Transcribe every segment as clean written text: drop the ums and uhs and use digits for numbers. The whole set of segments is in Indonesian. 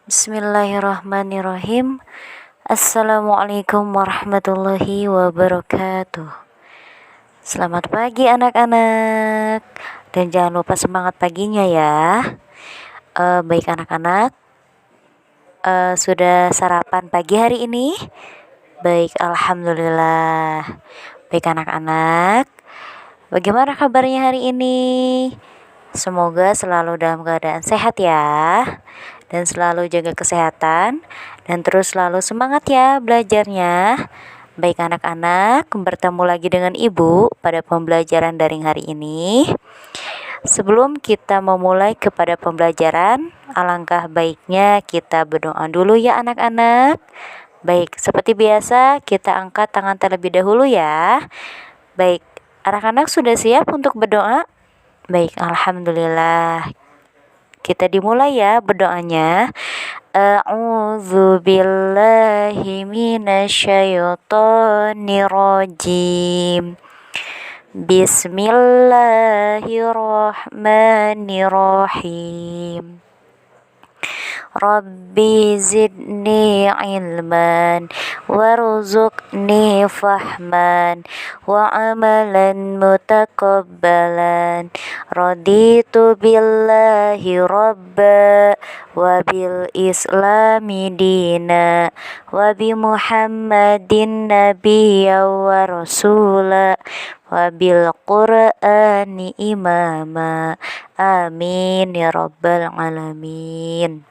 Bismillahirrahmanirrahim. Assalamualaikum warahmatullahi wabarakatuh. Selamat pagi anak-anak. Dan jangan lupa semangat paginya ya. Baik anak-anak, sudah sarapan pagi hari ini? Baik, alhamdulillah. Baik anak-anak, bagaimana kabarnya hari ini? Semoga selalu dalam keadaan sehat ya, dan selalu jaga kesehatan, dan terus selalu semangat ya belajarnya. Baik anak-anak, bertemu lagi dengan Ibu pada pembelajaran daring hari ini. Sebelum kita memulai kepada pembelajaran, alangkah baiknya kita berdoa dulu ya anak-anak. Baik, seperti biasa kita angkat tangan terlebih dahulu ya. Baik, anak-anak sudah siap untuk berdoa? Baik, alhamdulillah. Kita dimulai ya berdoanya. A'udzu billahi minasyaitonir rajim. Bismillahirrahmanirrahim. Rabbi zidni ilman warzuqni fahman wa amalan mutakabbalan. Raditu billahi rabba wa bil islami dina wa bi muhammadin nabiyya wa rasula wa bil qur'ani imama. Amin ya rabbal alamin.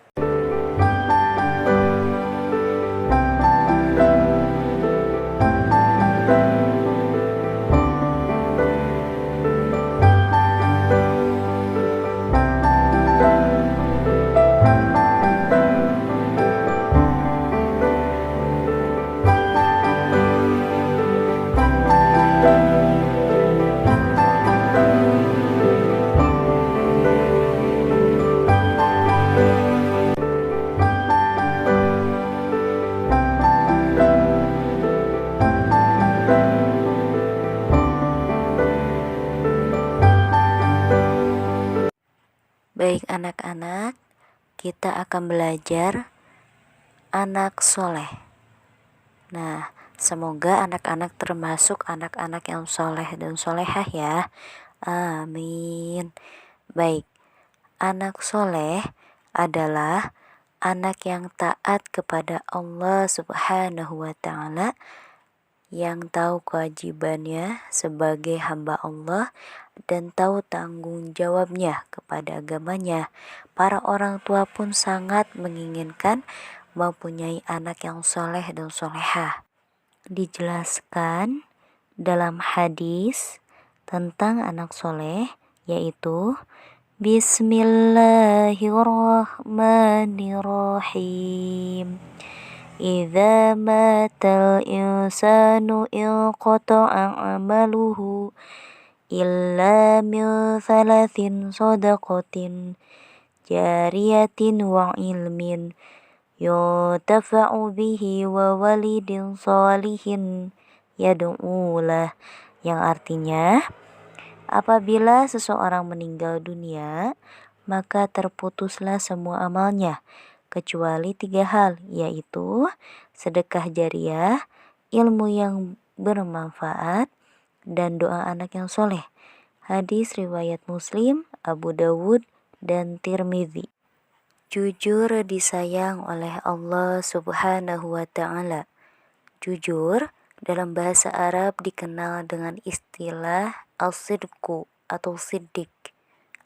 Baik anak-anak, kita akan belajar anak soleh. Nah, semoga anak-anak termasuk anak-anak yang soleh dan solehah ya. Amin. Baik, anak soleh adalah anak yang taat kepada Allah Subhanahu wa Ta'ala, yang tahu kewajibannya sebagai hamba Allah dan tahu tanggung jawabnya kepada agamanya. Para orang tua pun sangat menginginkan mempunyai anak yang soleh dan solehah. Dijelaskan dalam hadis tentang anak soleh, yaitu Bismillahirrahmanirrahim. Idza matal insanu inqata'a amaluhu illa min thalathin sadaqatin jariyatin wa ilmin yuntafa'u bihi wa walidin salihin yad'ulah, yang artinya apabila seseorang meninggal dunia maka terputuslah semua amalnya kecuali 3 hal, yaitu sedekah jariah, ilmu yang bermanfaat, dan doa anak yang soleh. Hadis riwayat Muslim, Abu Dawud, dan Tirmidzi. Jujur disayang oleh Allah Subhanahu wa Ta'ala. Jujur dalam bahasa Arab dikenal dengan istilah al-sidqu atau siddiq,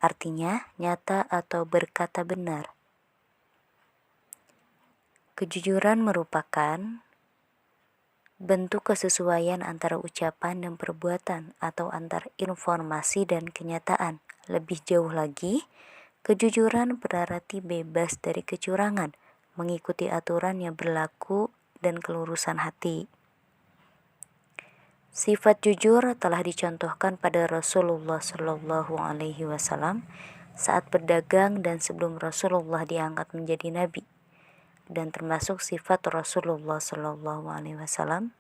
artinya nyata atau berkata benar. Kejujuran merupakan bentuk kesesuaian antara ucapan dan perbuatan atau antar informasi dan kenyataan. Lebih jauh lagi, kejujuran berarti bebas dari kecurangan, mengikuti aturan yang berlaku dan kelurusan hati. Sifat jujur telah dicontohkan pada Rasulullah Shallallahu Alaihi Wasallam saat berdagang dan sebelum Rasulullah diangkat menjadi nabi, dan termasuk sifat Rasulullah Shallallahu Alaihi Wasallam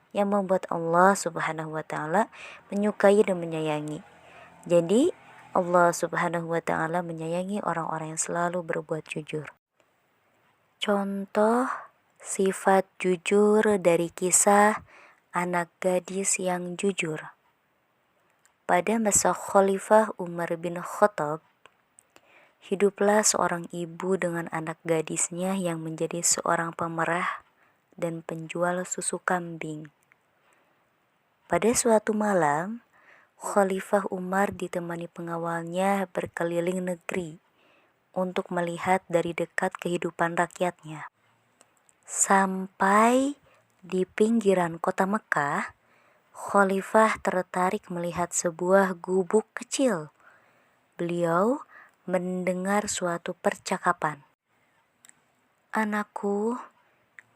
yang membuat Allah Subhanahu wa Ta'ala menyukai dan menyayangi. Jadi Allah Subhanahu wa Ta'ala menyayangi orang-orang yang selalu berbuat jujur. Contoh sifat jujur dari kisah anak gadis yang jujur. Pada masa Khalifah Umar bin Khattab, hiduplah seorang ibu dengan anak gadisnya yang menjadi seorang pemerah dan penjual susu kambing. Pada suatu malam, Khalifah Umar ditemani pengawalnya berkeliling negeri untuk melihat dari dekat kehidupan rakyatnya. Sampai di pinggiran kota Mekah, Khalifah tertarik melihat sebuah gubuk kecil. Beliau mendengar suatu percakapan. "Anakku,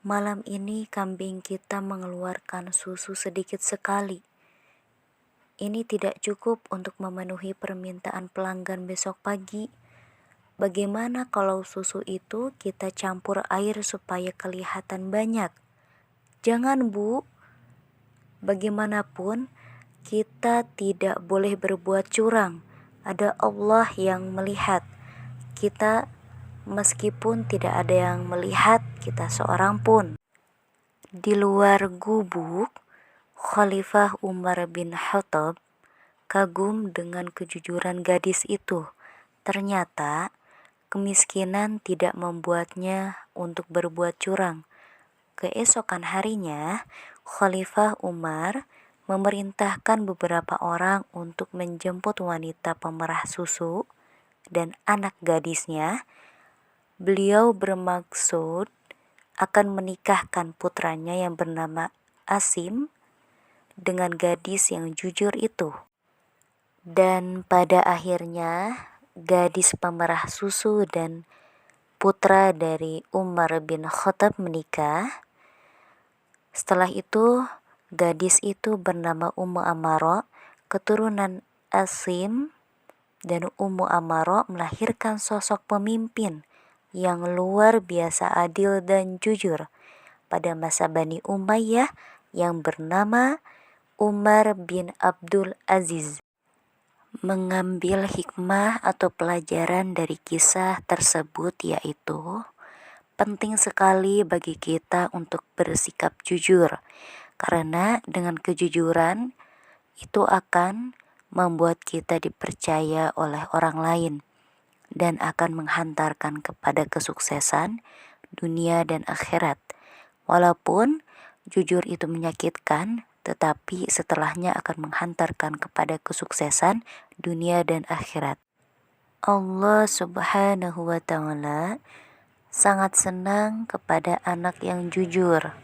malam ini kambing kita mengeluarkan susu sedikit sekali. Ini tidak cukup untuk memenuhi permintaan pelanggan besok pagi. Bagaimana kalau susu itu kita campur air supaya kelihatan banyak?" "Jangan, Bu. Bagaimanapun, kita tidak boleh berbuat curang. Ada Allah yang melihat kita meskipun tidak ada yang melihat kita seorang pun." Di luar gubuk, Khalifah Umar bin Khattab kagum dengan kejujuran gadis itu. Ternyata, kemiskinan tidak membuatnya untuk berbuat curang. Keesokan harinya, Khalifah Umar memerintahkan beberapa orang untuk menjemput wanita pemerah susu dan anak gadisnya. Beliau bermaksud akan menikahkan putranya yang bernama Asim dengan gadis yang jujur itu. Dan pada akhirnya, gadis pemerah susu dan putra dari Umar bin Khattab menikah. Setelah itu, gadis itu bernama Ummu Amaro, keturunan Asim, dan Ummu Amaro melahirkan sosok pemimpin yang luar biasa adil dan jujur pada masa Bani Umayyah yang bernama Umar bin Abdul Aziz. Mengambil hikmah atau pelajaran dari kisah tersebut yaitu penting sekali bagi kita untuk bersikap jujur, karena dengan kejujuran itu akan membuat kita dipercaya oleh orang lain dan akan menghantarkan kepada kesuksesan dunia dan akhirat. Walaupun jujur itu menyakitkan, tetapi setelahnya akan menghantarkan kepada kesuksesan dunia dan akhirat. Allah Subhanahu wa Ta'ala sangat senang kepada anak yang jujur.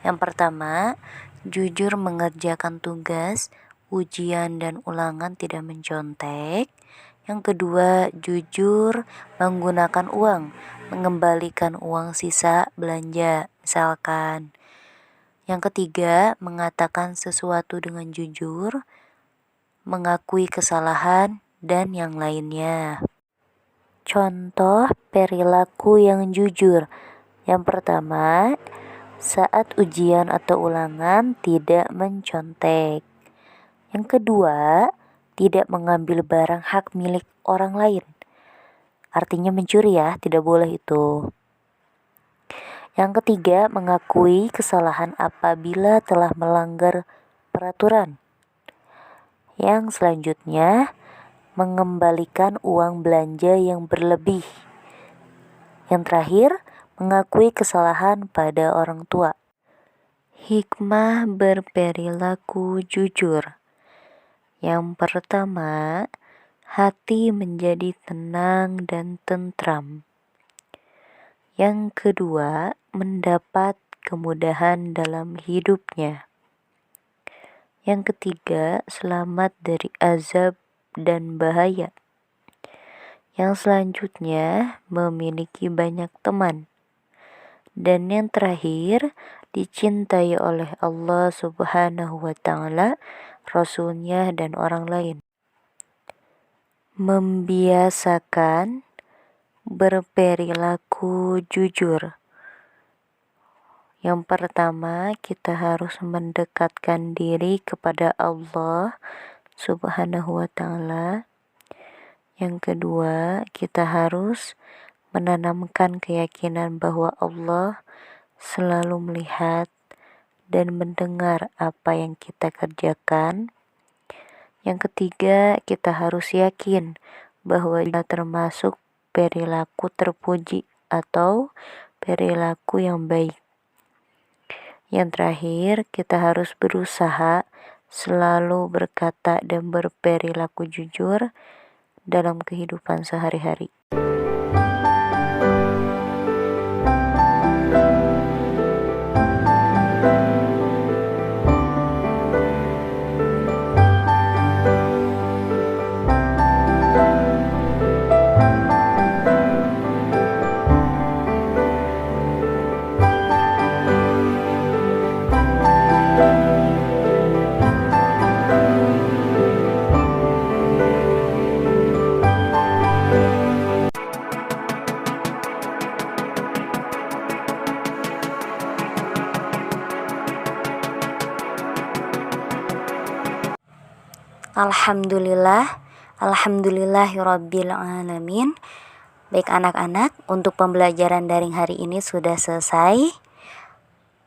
Yang pertama, jujur mengerjakan tugas, ujian dan ulangan tidak mencontek. Yang kedua, jujur menggunakan uang, mengembalikan uang sisa belanja misalkan. Yang ketiga, mengatakan sesuatu dengan jujur, mengakui kesalahan, dan yang lainnya. Contoh perilaku yang jujur. Yang pertama, saat ujian atau ulangan tidak mencontek. Yang kedua, tidak mengambil barang hak milik orang lain. Artinya mencuri ya, tidak boleh itu. Yang ketiga, mengakui kesalahan apabila telah melanggar peraturan. Yang selanjutnya, mengembalikan uang belanja yang berlebih. Yang terakhir, mengakui kesalahan pada orang tua. Hikmah berperilaku jujur. Yang pertama, hati menjadi tenang dan tentram. Yang kedua, mendapat kemudahan dalam hidupnya. Yang ketiga, selamat dari azab dan bahaya. Yang selanjutnya, memiliki banyak teman. Dan yang terakhir, dicintai oleh Allah Subhanahu wa Ta'ala, Rasulnya dan orang lain. Membiasakan berperilaku jujur. Yang pertama, kita harus mendekatkan diri kepada Allah Subhanahu wa Ta'ala. Yang kedua, kita harus menanamkan keyakinan bahwa Allah selalu melihat dan mendengar apa yang kita kerjakan. Yang ketiga, kita harus yakin bahwa kita termasuk perilaku terpuji atau perilaku yang baik. Yang terakhir, kita harus berusaha selalu berkata dan berperilaku jujur dalam kehidupan sehari-hari. Alhamdulillahirabbil alamin. Baik anak-anak, untuk pembelajaran daring hari ini sudah selesai.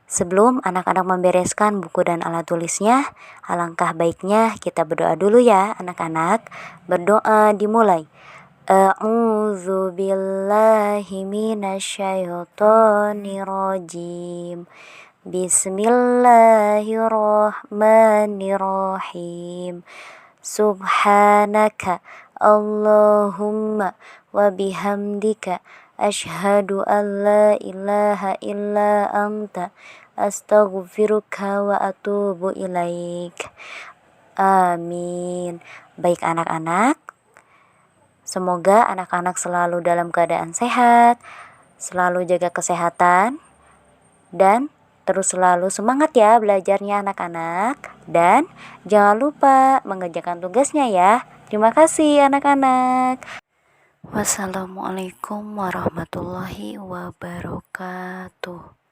Sebelum anak-anak membereskan buku dan alat tulisnya, alangkah baiknya kita berdoa dulu ya anak-anak. Berdoa dimulai. A'udzu billahi minasyaitonir rajim. Bismillahirrahmanirrahim. Subhanaka Allahumma wa bihamdika asyhadu an la ilaha illa anta astaghfiruka wa atubu ilaik. Amin. Baik anak-anak, semoga anak-anak selalu dalam keadaan sehat, selalu jaga kesehatan, dan terus selalu semangat ya belajarnya anak-anak. Dan jangan lupa mengerjakan tugasnya ya. Terima kasih anak-anak. Wassalamualaikum warahmatullahi wabarakatuh.